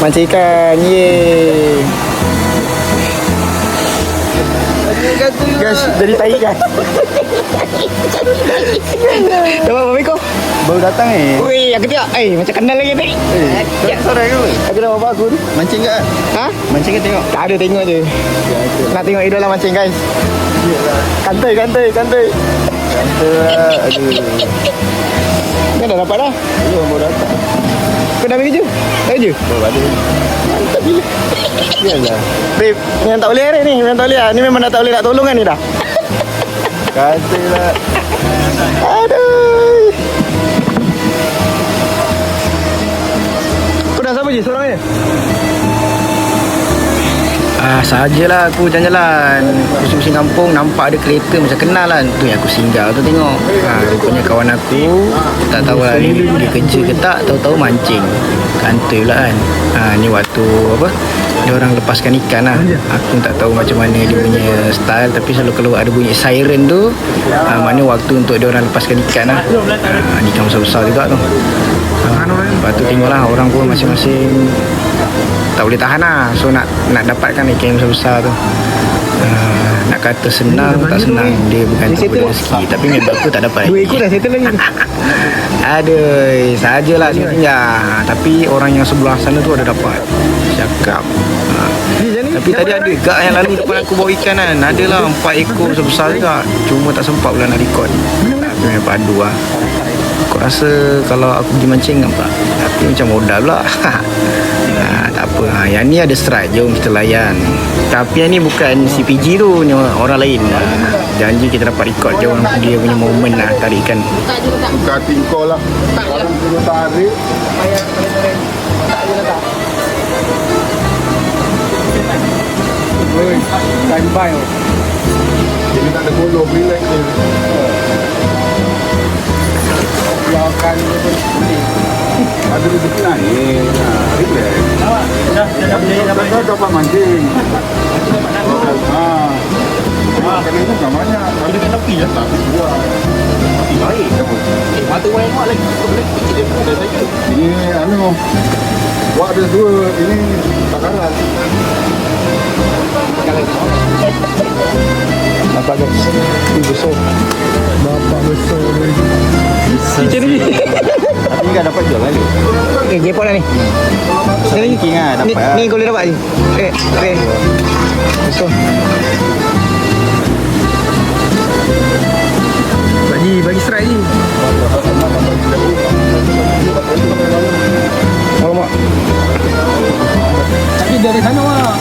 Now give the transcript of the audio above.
Mancing ikan. Yeay. Guys, jadi tai kan. Dapat berapa ekor? Baru datang Wih, aku tengok. Macam kenal lagi tadi. Sore ke? Aku dah bawa aku tu. Mancing ke? Ha? Mancing ke tengok? Tak ada, tengok je. Nak tengok idola mancing guys. Kantai. Aduh. Kan dah dapat dah. Belum baru datang. Kau dah ambil kerja? Tak kerja? Baru ada. Mantap gila. Yalah. Babe, memang tak boleh hari ni. Memang tak boleh lah. Ni memang dah tak boleh nak tolong kan ni dah. Katalah. Aduh. Kau dah siapa je? Seorang je? Sahajalah aku jalan-jalan pusing-pusing kampung, nampak ada kereta macam kenal kan. Tu yang aku singgah tu tengok. Rupanya kawan aku, tak tahu lah dia kerja ke tak, tahu-tahu mancing. Kantoi pula kan. Ni waktu apa? Dia orang lepaskan ikan lah. Aku tak tahu macam mana dia punya style, tapi selalu kalau ada bunyi siren tu, mana waktu untuk dia orang lepaskan ikan lah. Ikan besar-besar juga tu. Lepas tu tengoklah orang pun masing-masing tak boleh tahan lah. So nak dapatkan ikan yang besar-besar tu. Nak kata senang tak senang, dia bergantung pada rezeki. Tapi memang aku tak dapat. 2 ekor dah settle lagi. Aduh, sajalah singgah. Tapi orang yang sebelah sana tu ada dapat. Cakap. Tapi tadi ada gak yang lalu depan aku bawa ikan kan. Adalah 4 ekor sebesar juga. Cuma tak sempat pula nak record. Tapi memang padu lah. Aku rasa kalau aku pergi mancing nampak, tapi macam modal pula. Tak apa. Yang ni ada strike, jom kita layan. Tapi yang ni bukan CPG tu, ni orang lain. Janji kita dapat record. Jom dia punya moment lah, tarik ikan. Buka tingkol lah. Orang suruh tarik. Standby. Jadi tak ada bolong, relax je. Lawan Ada rezeki naik. Relax. Dah dapat mancing. Kena itu tak banyak. Tapi dengan tepi je tak buat. Tepi baik. Mata wayang mak lagi. Ini buat ada 2. Ini takaran. Nampak guys, ini besar. Bapak besar ni. Macam ni. Tapi kan dapat jual lagi. Jepot lah ni. Ni king lah dapat lah. Ni kau boleh dapat je. Besar. Bagi strike ni. Alamak. Tapi dari sana lah.